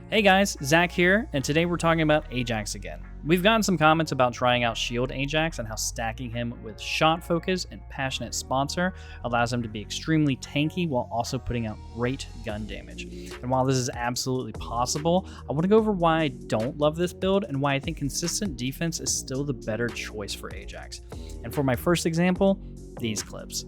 Hey guys, Zach here, and today we're talking about Ajax again. We've gotten some comments about trying out Shield Ajax and how stacking him with Shot Focus and Passionate Sponsor allows him to be extremely tanky while also putting out great gun damage. And while this is absolutely possible, I want to go over why I don't love this build and why I think consistent defense is still the better choice for Ajax. And for my first example, these clips.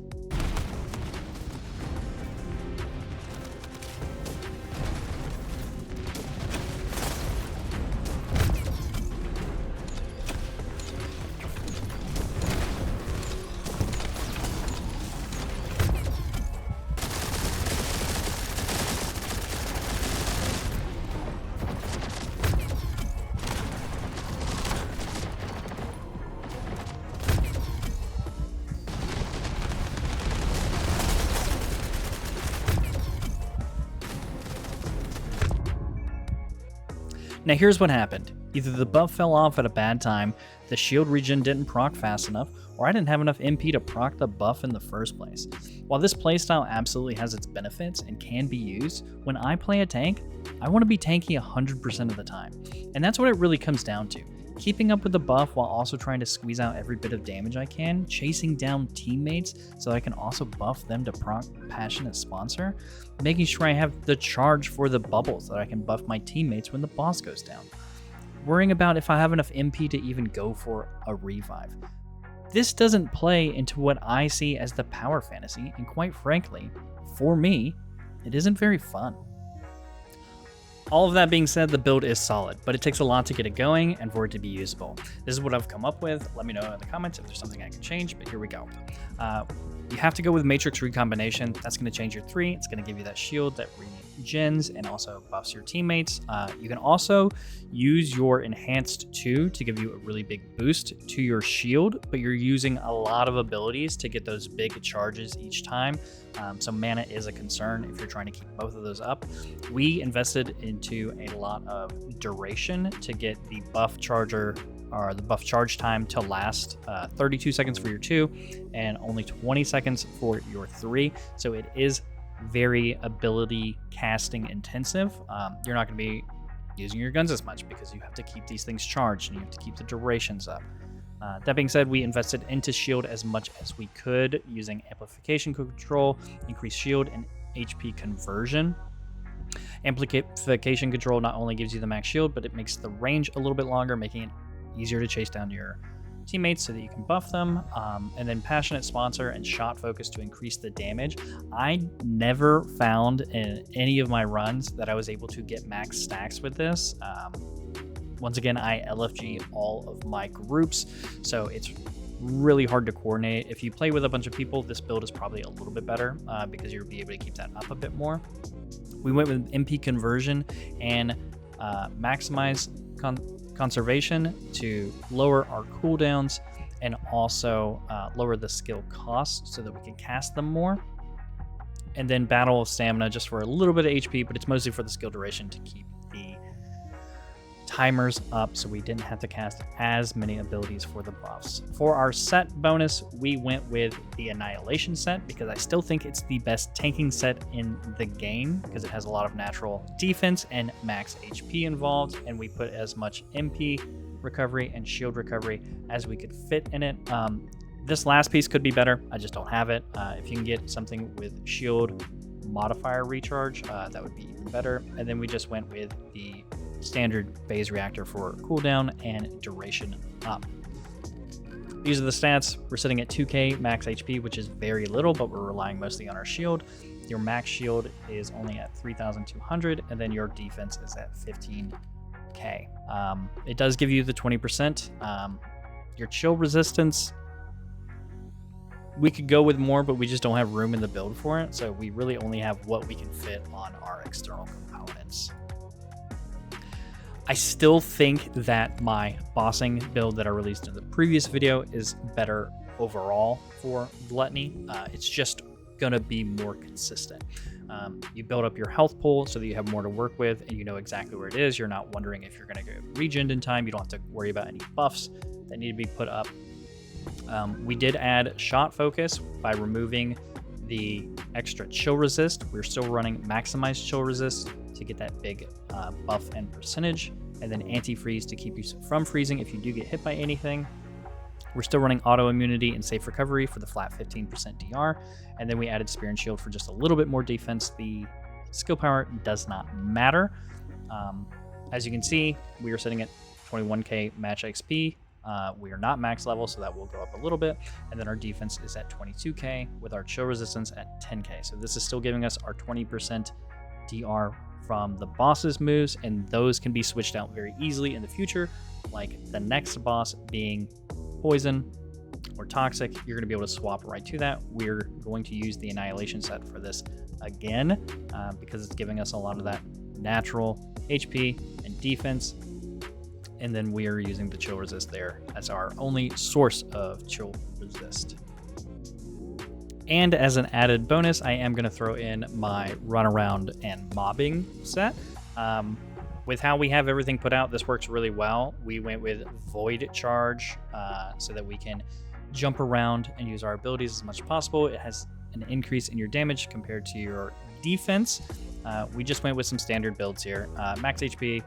Now here's what happened. Either the buff fell off at a bad time, the shield regen didn't proc fast enough, or I didn't have enough MP to proc the buff in the first place. While this playstyle absolutely has its benefits and can be used, when I play a tank, I want to be tanky 100% of the time. And that's what it really comes down to. Keeping up with the buff while also trying to squeeze out every bit of damage I can, chasing down teammates so I can also buff them to proc Passionate Sponsor, making sure I have the charge for the bubbles so that I can buff my teammates when the boss goes down, worrying about if I have enough MP to even go for a revive. This doesn't play into what I see as the power fantasy, and quite frankly, for me, it isn't very fun. All of that being said, the build is solid, but it takes a lot to get it going and for it to be usable. This is what I've come up with. Let me know in the comments if there's something I can change, but here we go. You have to go with Matrix Recombination. That's going to change your 3. It's going to give you that shield that regens and also buffs your teammates. You can also use your Enhanced 2 to give you a really big boost to your shield, but you're using a lot of abilities to get those big charges each time. So mana is a concern if you're trying to keep both of those up. We invested into a lot of duration to get the buff charger or the buff charge time to last 32 seconds for your 2 and only 20 seconds for your 3. So it is very ability casting intensive. You're not going to be using your guns as much because you have to keep these things charged and you have to keep the durations up. That being said, we invested into shield as much as we could using amplification control, increased shield, and HP conversion. Amplification control not only gives you the max shield, but it makes the range a little bit longer, making it easier to chase down your teammates so that you can buff them. And then Passionate Sponsor and Shot Focus to increase the damage. I never found in any of my runs that I was able to get max stacks with this. Once again, I LFG all of my groups, so it's really hard to coordinate. If you play with a bunch of people, this build is probably a little bit better because you'll be able to keep that up a bit more. We went with MP conversion and maximize conservation to lower our cooldowns and also lower the skill cost so that we can cast them more. And then Battle of Stamina just for a little bit of HP, but it's mostly for the skill duration to keep the timers up so we didn't have to cast as many abilities for the buffs. For our set bonus, we went with the Annihilation set because I still think it's the best tanking set in the game because it has a lot of natural defense and max HP involved, and we put as much MP recovery and shield recovery as we could fit in it. This last piece could be better. I just don't have it. If you can get something with shield modifier recharge, that would be even better. And then we just went with the standard phase reactor for cooldown and duration up. These are the stats. We're sitting at 2k max HP, which is very little, but we're relying mostly on our shield. Your max shield is only at 3,200, and then your defense is at 15k. It does give you the 20%. Your chill resistance, we could go with more, but we just don't have room in the build for it, so we really only have what we can fit on our external components. I still think that my bossing build that I released in the previous video is better overall for Gluttony. It's just going to be more consistent. You build up your health pool so that you have more to work with and you know exactly where it is. You're not wondering if you're going to get regened in time. You don't have to worry about any buffs that need to be put up. We did add Shot Focus by removing the extra chill resist. We're still running maximized chill resist to get that big buff and percentage, and then anti-freeze to keep you from freezing if you do get hit by anything. We're still running auto immunity and safe recovery for the flat 15% DR, and then we added spear and shield for just a little bit more defense. The skill power does not matter. As you can see, we are sitting at 21k match XP. We are not max level, so that will go up a little bit. And then our defense is at 22k with our chill resistance at 10k. So this is still giving us our 20% DR from the boss's moves, and those can be switched out very easily in the future, like the next boss being poison or toxic. You're going to be able to swap right to that. We're going to use the Annihilation set for this again because it's giving us a lot of that natural HP and defense. And then we are using the chill resist there as our only source of chill resist. And as an added bonus, I am going to throw in my runaround and mobbing set. With how we have everything put out, this works really well. We went with Void Charge so that we can jump around and use our abilities as much as possible. It has an increase in your damage compared to your defense. We just went with some standard builds here. Max HP,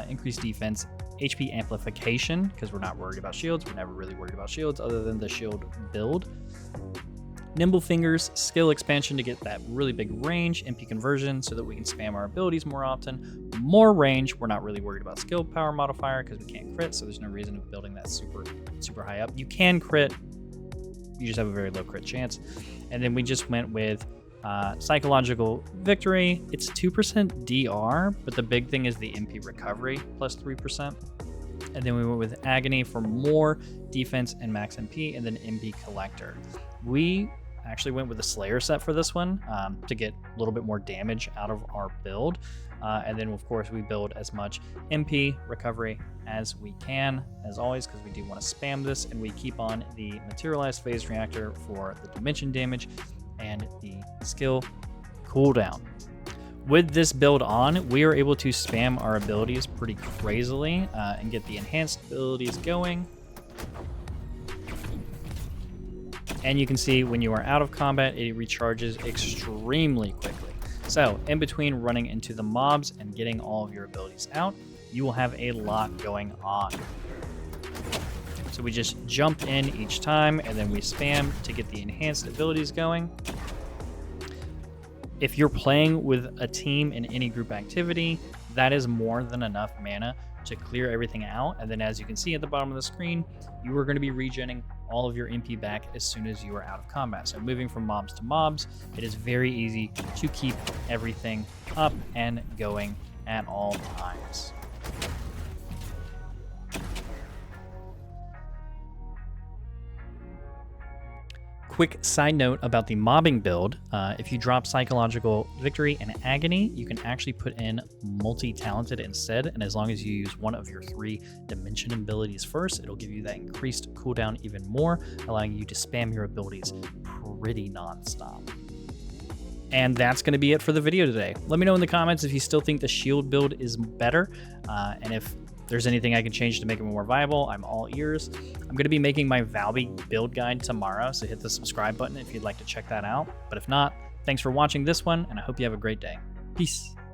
increased defense, HP amplification, because we're not worried about shields. We're never really worried about shields other than the shield build. Nimble Fingers, skill expansion to get that really big range, MP conversion so that we can spam our abilities more often. More range, we're not really worried about skill power modifier because we can't crit, so there's no reason of building that super high up. You can crit, you just have a very low crit chance. And then we just went with Psychological Victory. It's 2% DR, but the big thing is the MP recovery plus 3%. And then we went with Agony for more defense and max MP, and then MP Collector. We actually went with the Slayer set for this one to get a little bit more damage out of our build. And then, of course, we build as much MP recovery as we can, as always, because we do want to spam this. And we keep on the Materialized Phase Reactor for the dimension damage and the skill cooldown. With this build on, we are able to spam our abilities pretty crazily and get the enhanced abilities going. And you can see when you are out of combat, it recharges extremely quickly. So in between running into the mobs and getting all of your abilities out, you will have a lot going on. So we just jump in each time and then we spam to get the enhanced abilities going. If you're playing with a team in any group activity, that is more than enough mana to clear everything out. And then as you can see at the bottom of the screen, you are going to be regenning all of your MP back as soon as you are out of combat. So moving from mobs to mobs, it is very easy to keep everything up and going at all times. Quick side note about the mobbing build. If you drop Psychological Victory and Agony, you can actually put in Multi-Talented instead, and as long as you use one of your 3 dimension abilities first, it'll give you that increased cooldown even more, allowing you to spam your abilities pretty non-stop. And that's going to be it for the video today. Let me know in the comments if you still think the shield build is better, and if there's anything I can change to make it more viable. I'm all ears. I'm going to be making my Valby build guide tomorrow, so hit the subscribe button if you'd like to check that out. But if not, thanks for watching this one, and I hope you have a great day. Peace.